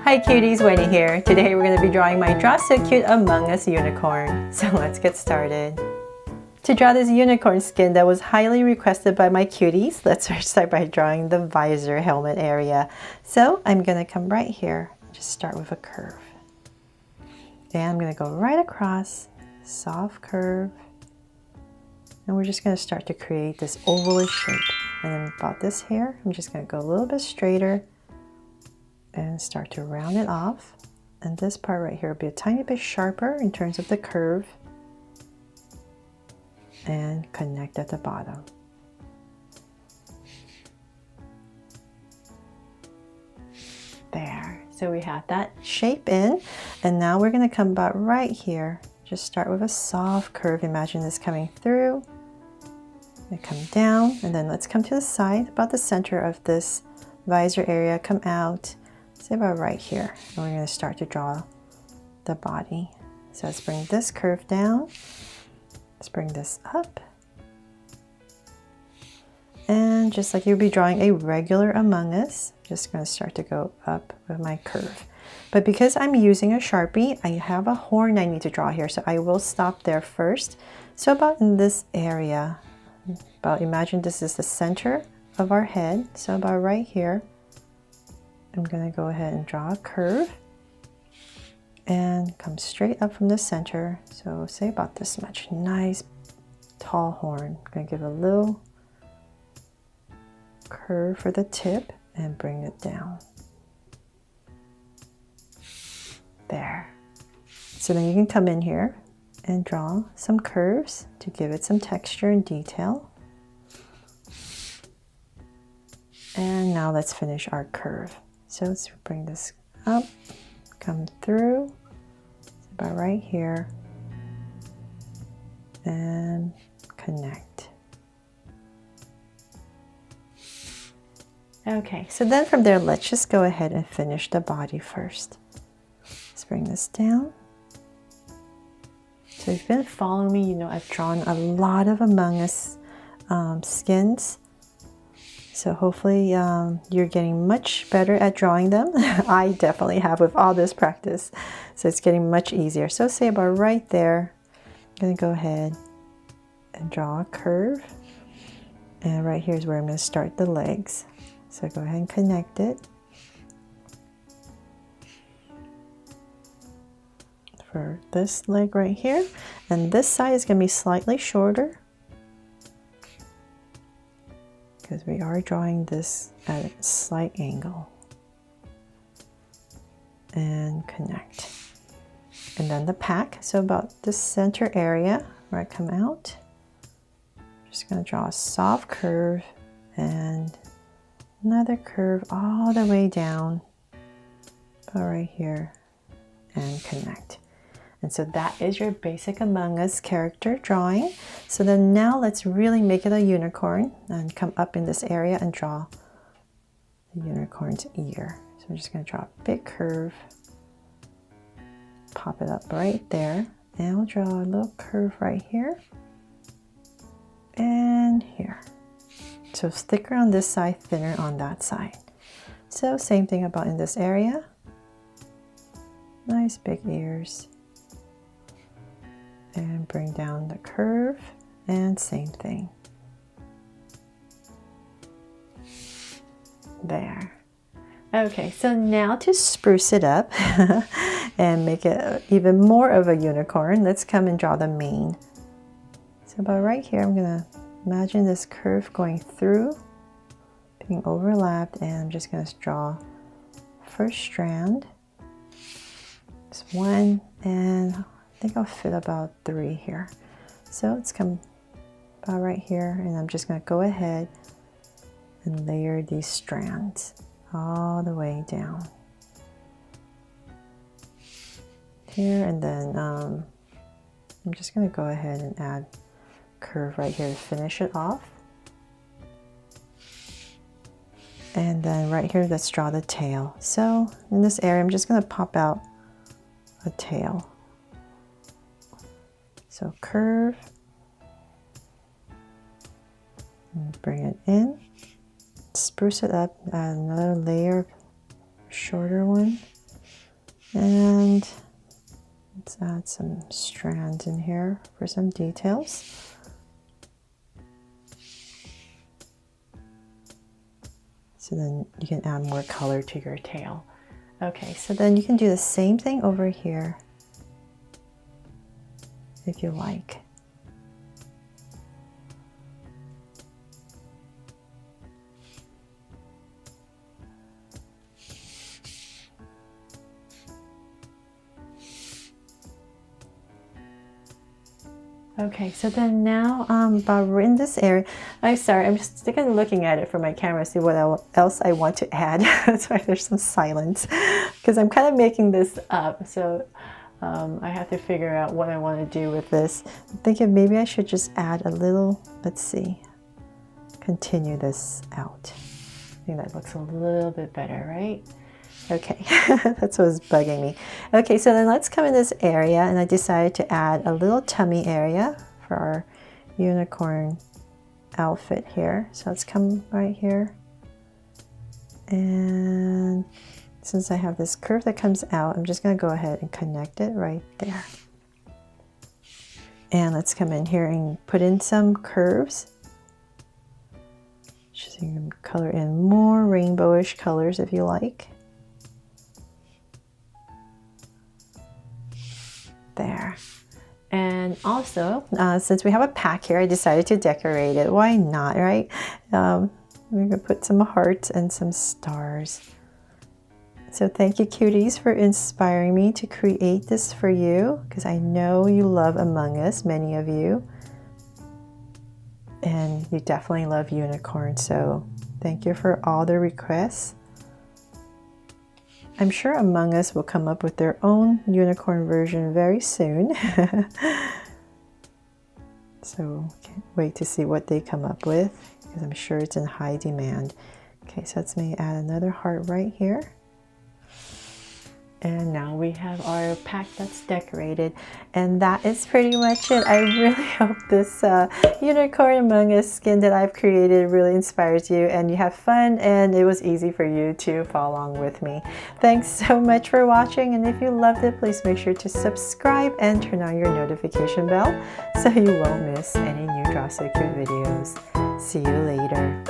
Hi cuties, Winnie here. Today we're going to be drawing my Draw So Cute Among Us unicorn. So let's get started. To draw this unicorn skin that was highly requested by my cuties, let's first start by drawing the visor helmet area. So I'm going to come right here, just start with a curve. And I'm going to go right across, soft curve. And we're just going to start to create this ovalish shape. And then about this here, I'm just going to go a little bit straighter and start to round it off. And this part right here will be a tiny bit sharper in terms of the curve, and connect at the bottom. There, so we have that shape in, and now we're going to come about right here. Just start with a soft curve. Imagine this coming through and come down, and then let's come to the side, about the center of this visor area, come out, say about right here, and we're going to start to draw the body. So let's bring this curve down, let's bring this up, and just like you'd be drawing a regular Among Us, just going to start to go up with my curve. But because I'm using a Sharpie, I have a horn I need to draw here, so I will stop there first. So about in this area, about imagine this is the center of our head, so about right here, I'm going to go ahead and draw a curve and come straight up from the center. So say about this much. Nice tall horn. I'm going to give a little curve for the tip and bring it down. There. So then you can come in here and draw some curves to give it some texture and detail. And now let's finish our curve. So let's bring this up, come through, about right here, and connect. Okay, so then from there, let's just go ahead and finish the body first. Let's bring this down. So if you've been following me, you know I've drawn a lot of Among Us skins. So hopefully you're getting much better at drawing them. I definitely have with all this practice. So it's getting much easier. So say about right there, I'm going to go ahead and draw a curve. And right here is where I'm going to start the legs. So go ahead and connect it. For this leg right here. And this side is going to be slightly shorter, because we are drawing this at a slight angle. And connect. And then the pack, so about the center area where I come out, just going to draw a soft curve and another curve all the way down, about right here, and connect. And so that is your basic Among Us character drawing. So then now let's really make it a unicorn and come up in this area and draw the unicorn's ear. So I'm just going to draw a big curve, pop it up right there, and we'll draw a little curve right here and here. So it's thicker on this side, thinner on that side. So same thing about in this area. Nice big ears. And bring down the curve, and same thing. There. Okay, so now to spruce it up and make it even more of a unicorn, let's come and draw the mane. So about right here, I'm gonna imagine this curve going through, being overlapped, and I'm just gonna draw first strand. It's one, and I think I'll fit about 3 here. So let's come about right here, and I'm just going to go ahead and layer these strands all the way down here, and then I'm just going to go ahead and add curve right here to finish it off. And then right here, let's draw the tail. So in this area, I'm just going to pop out a tail. So curve, and bring it in, spruce it up, add another layer, shorter one, add some strands in here for some details. So then you can add more color to your tail. Okay, so then you can do the same thing over here if you like. Okay, so then now, Bob, we're in this area. I'm sorry, I'm just kind of looking at it from my camera, see what else I want to add. That's why there's some silence, because I'm kind of making this up. So I have to figure out what I want to do with this. I'm thinking maybe I should just add a little, let's see, continue this out. I think that looks a little bit better, right? Okay, that's what was bugging me. Okay, so then let's come in this area, and I decided to add a little tummy area for our unicorn outfit here. So let's come right here. And since I have this curve that comes out, I'm just going to go ahead and connect it right there. And let's come in here and put in some curves. Just so you can color in more rainbowish colors if you like. There. And also, since we have a pack here, I decided to decorate it. Why not, right? We're gonna put some hearts and some stars. So thank you, cuties, for inspiring me to create this for you, because I know you love Among Us, many of you. And you definitely love unicorns, so thank you for all the requests. I'm sure Among Us will come up with their own unicorn version very soon. So can't wait to see what they come up with, because I'm sure it's in high demand. Okay, so let's maybe add another heart right here. And now we have our pack that's decorated, and that is pretty much it. I really hope this unicorn Among Us skin that I've created really inspires you and you have fun, and it was easy for you to follow along with me. Thanks so much for watching, and if you loved it, please make sure to subscribe and turn on your notification bell so you won't miss any new Draw So Cute videos. See you later.